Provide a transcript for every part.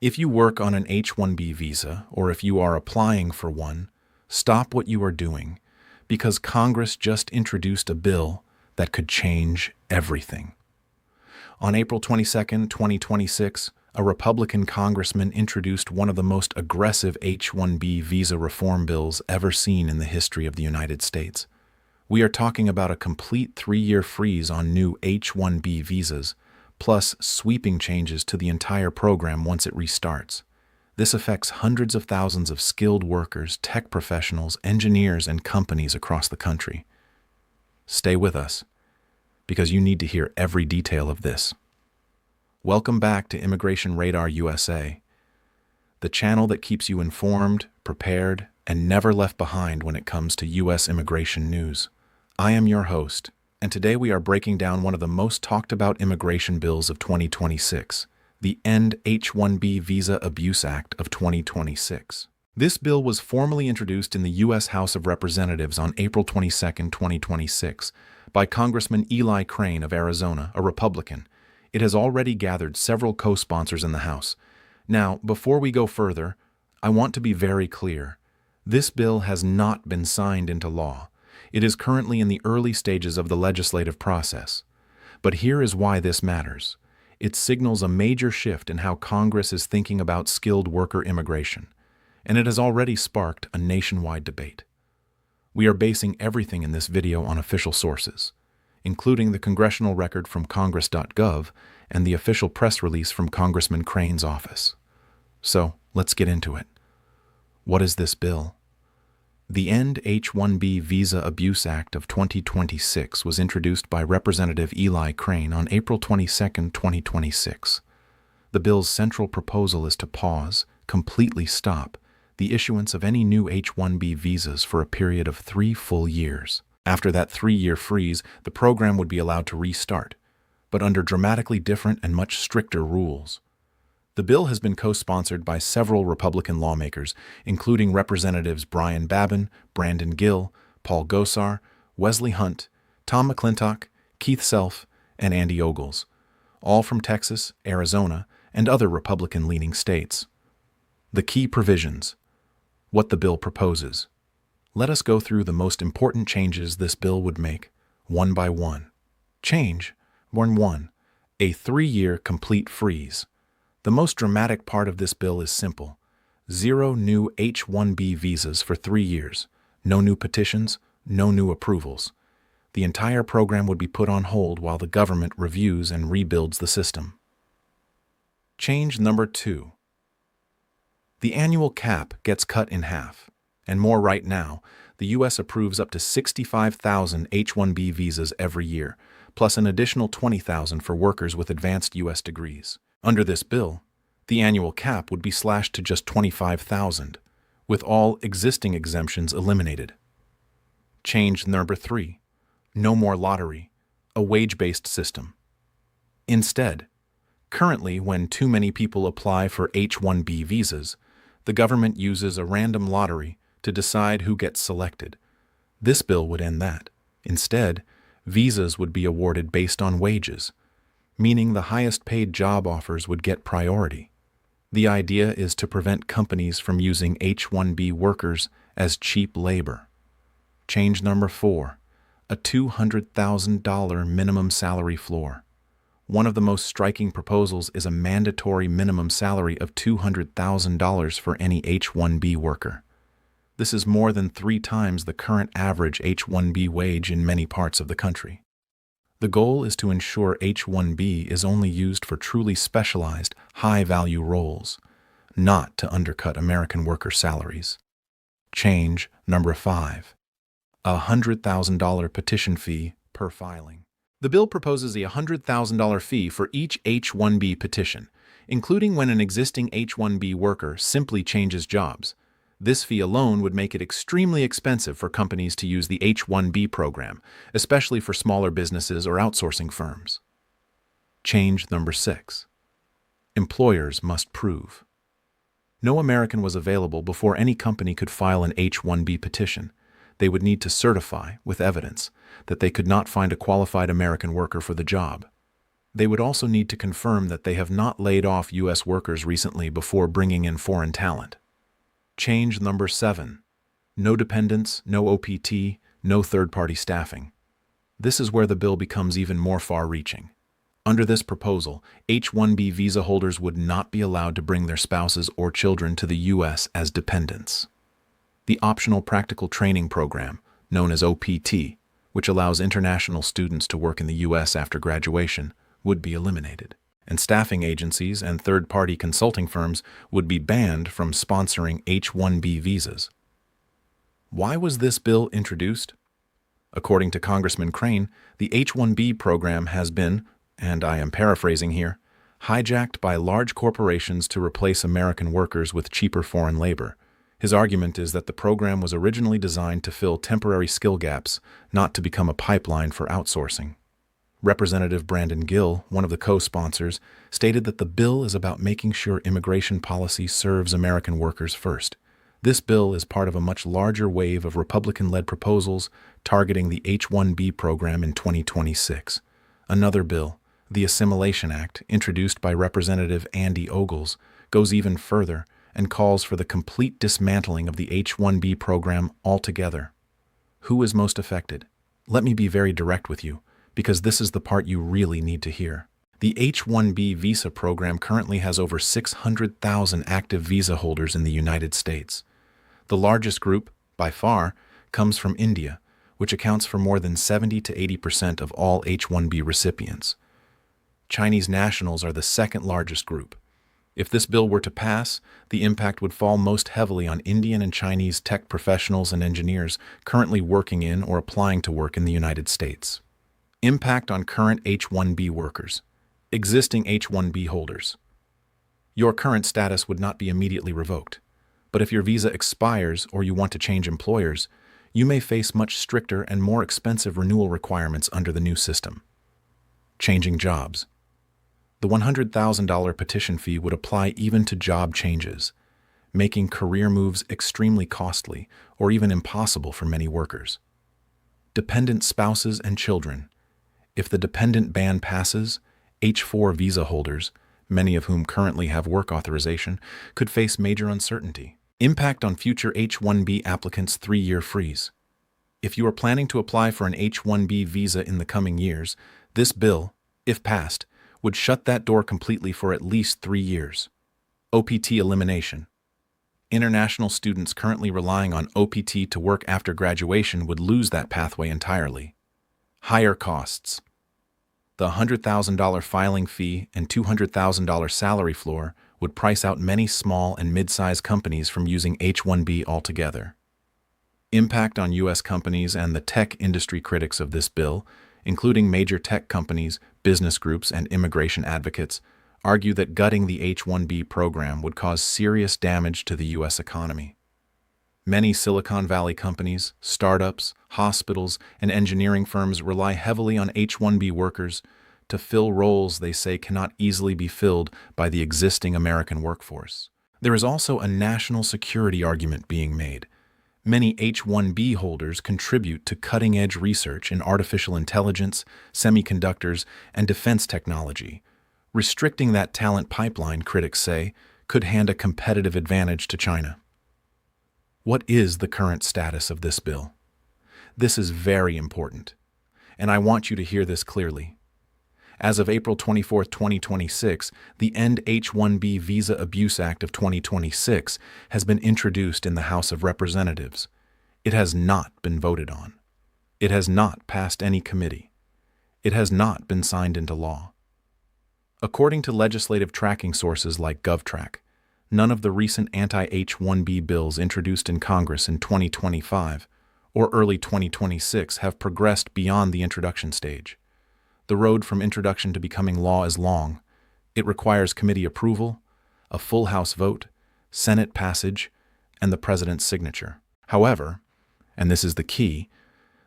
If you work on an H-1B visa or if you are applying for one, stop what you are doing because Congress just introduced a bill that could change everything. On April 22, 2026, a Republican congressman introduced one of the most aggressive H-1B visa reform bills ever seen in the history of the United States. We are talking about a complete 3-year freeze on new H-1B visas, plus sweeping changes to the entire program once it restarts. This affects hundreds of thousands of skilled workers, tech professionals, engineers, and companies across the country. Stay with us, because you need to hear every detail of this. Welcome back to Immigration Radar USA, the channel that keeps you informed, prepared, and never left behind when it comes to U.S. immigration news. I am your host, and today we are breaking down one of the most talked about immigration bills of 2026, the End H-1B Visa Abuse Act of 2026. This bill was formally introduced in the U.S. House of Representatives on April 22, 2026, by Congressman Eli Crane of Arizona, a Republican. It has already gathered several co-sponsors in the House. Now, before we go further, I want to be very clear. This bill has not been signed into law. It is currently in the early stages of the legislative process. But here is why this matters. It signals a major shift in how Congress is thinking about skilled worker immigration, and it has already sparked a nationwide debate. We are basing everything in this video on official sources, including the congressional record from congress.gov and the official press release from Congressman Crane's office. So, let's get into it. What is this bill? The End H-1B Visa Abuse Act of 2026 was introduced by Representative Eli Crane on April 22, 2026. The bill's central proposal is to pause, completely stop, the issuance of any new H-1B visas for a period of 3 full years. After that 3-year freeze, the program would be allowed to restart, but under dramatically different and much stricter rules. The bill has been co-sponsored by several Republican lawmakers, including Representatives Brian Babin, Brandon Gill, Paul Gosar, Wesley Hunt, Tom McClintock, Keith Self, and Andy Ogles, all from Texas, Arizona, and other Republican-leaning states. The key provisions. What the bill proposes. Let us go through the most important changes this bill would make, one by one. Change 1. A 3-year complete freeze. The most dramatic part of this bill is simple. 0 new H-1B visas for 3 years. No new petitions, no new approvals. The entire program would be put on hold while the government reviews and rebuilds the system. Change number 2. The annual cap gets cut in half. And more right now, the U.S. approves up to 65,000 H-1B visas every year, plus an additional 20,000 for workers with advanced U.S. degrees. Under this bill, the annual cap would be slashed to just 25,000, with all existing exemptions eliminated. Change number 3. No more lottery, a wage-based system. Instead, currently when too many people apply for H-1B visas, the government uses a random lottery to decide who gets selected. This bill would end that. Instead, visas would be awarded based on wages, meaning the highest-paid job offers would get priority. The idea is to prevent companies from using H-1B workers as cheap labor. Change number 4. A $200,000 minimum salary floor. One of the most striking proposals is a mandatory minimum salary of $200,000 for any H-1B worker. This is more than 3 times the current average H-1B wage in many parts of the country. The goal is to ensure H-1B is only used for truly specialized, high-value roles, not to undercut American worker salaries. Change number 5. A $100,000 petition fee per filing. The bill proposes a $100,000 fee for each H-1B petition, including when an existing H-1B worker simply changes jobs. This fee alone would make it extremely expensive for companies to use the H-1B program, especially for smaller businesses or outsourcing firms. Change number 6. Employers must prove. No American was available before any company could file an H-1B petition. They would need to certify, with evidence, that they could not find a qualified American worker for the job. They would also need to confirm that they have not laid off U.S. workers recently before bringing in foreign talent. Change number 7. No dependents, no OPT, no third-party staffing. This is where the bill becomes even more far-reaching. Under this proposal, H-1B visa holders would not be allowed to bring their spouses or children to the U.S. as dependents. The Optional Practical Training Program, known as OPT, which allows international students to work in the U.S. after graduation, would be eliminated, and staffing agencies and third-party consulting firms would be banned from sponsoring H-1B visas. Why was this bill introduced? According to Congressman Crane, the H-1B program has been, and I am paraphrasing here, hijacked by large corporations to replace American workers with cheaper foreign labor. His argument is that the program was originally designed to fill temporary skill gaps, not to become a pipeline for outsourcing. Representative Brandon Gill, one of the co-sponsors, stated that the bill is about making sure immigration policy serves American workers first. This bill is part of a much larger wave of Republican-led proposals targeting the H-1B program in 2026. Another bill, the Elimination Act, introduced by Representative Andy Ogles, goes even further and calls for the complete dismantling of the H-1B program altogether. Who is most affected? Let me be very direct with you, because this is the part you really need to hear. The H-1B visa program currently has over 600,000 active visa holders in the United States. The largest group, by far, comes from India, which accounts for more than 70 to 80% of all H-1B recipients. Chinese nationals are the second largest group. If this bill were to pass, the impact would fall most heavily on Indian and Chinese tech professionals and engineers currently working in or applying to work in the United States. Impact on current H-1B workers. Existing H-1B holders. Your current status would not be immediately revoked, but if your visa expires or you want to change employers, you may face much stricter and more expensive renewal requirements under the new system. Changing jobs. The $100,000 petition fee would apply even to job changes, making career moves extremely costly or even impossible for many workers. Dependent spouses and children. If the dependent ban passes, H-4 visa holders, many of whom currently have work authorization, could face major uncertainty. Impact on future H-1B applicants' 3-year freeze. If you are planning to apply for an H-1B visa in the coming years, this bill, if passed, would shut that door completely for at least 3 years. OPT elimination. International students currently relying on OPT to work after graduation would lose that pathway entirely. Higher costs. The $100,000 filing fee and $200,000 salary floor would price out many small and mid-sized companies from using H-1B altogether. Impact on U.S. companies and the tech industry critics of this bill, including major tech companies, business groups, and immigration advocates, argue that gutting the H-1B program would cause serious damage to the U.S. economy. Many Silicon Valley companies, startups, hospitals, and engineering firms rely heavily on H-1B workers to fill roles they say cannot easily be filled by the existing American workforce. There is also a national security argument being made. Many H-1B holders contribute to cutting-edge research in artificial intelligence, semiconductors, and defense technology. Restricting that talent pipeline, critics say, could hand a competitive advantage to China. What is the current status of this bill? This is very important, and I want you to hear this clearly. As of April 24, 2026, the End H-1B Visa Abuse Act of 2026 has been introduced in the House of Representatives. It has not been voted on. It has not passed any committee. It has not been signed into law. According to legislative tracking sources like GovTrack, none of the recent anti-H-1B bills introduced in Congress in 2025 or early 2026 have progressed beyond the introduction stage. The road from introduction to becoming law is long. It requires committee approval, a full House vote, Senate passage, and the president's signature. However, and this is the key,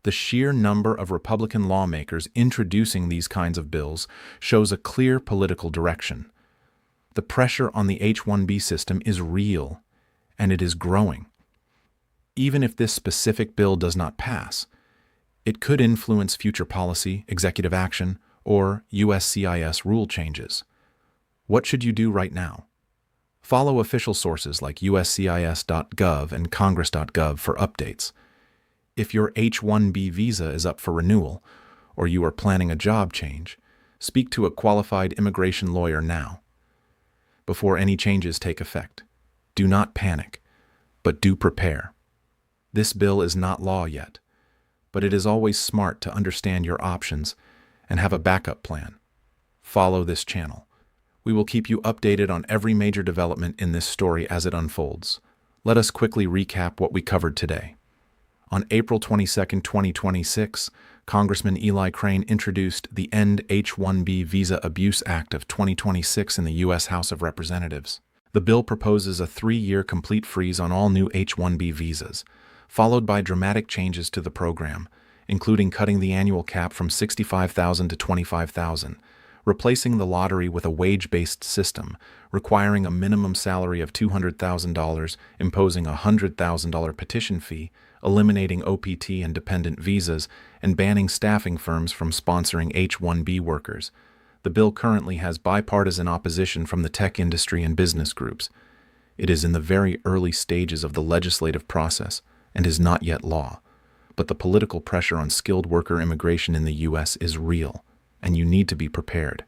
the sheer number of Republican lawmakers introducing these kinds of bills shows a clear political direction. The pressure on the H-1B system is real, and it is growing. Even if this specific bill does not pass, it could influence future policy, executive action, or USCIS rule changes. What should you do right now? Follow official sources like uscis.gov and congress.gov for updates. If your H-1B visa is up for renewal, or you are planning a job change, speak to a qualified immigration lawyer now, before any changes take effect. Do not panic, but do prepare. This bill is not law yet, but it is always smart to understand your options and have a backup plan. Follow this channel. We will keep you updated on every major development in this story as it unfolds. Let us quickly recap what we covered today. On April 22, 2026, Congressman Eli Crane introduced the End H-1B Visa Abuse Act of 2026 in the U.S. House of Representatives. The bill proposes a 3-year complete freeze on all new H-1B visas, followed by dramatic changes to the program, including cutting the annual cap from $65,000 to $25,000, replacing the lottery with a wage-based system, requiring a minimum salary of $200,000, imposing a $100,000 petition fee, eliminating OPT and dependent visas, and banning staffing firms from sponsoring H-1B workers. The bill currently has bipartisan opposition from the tech industry and business groups. It is in the very early stages of the legislative process and is not yet law, but the political pressure on skilled worker immigration in the U.S. is real, and you need to be prepared.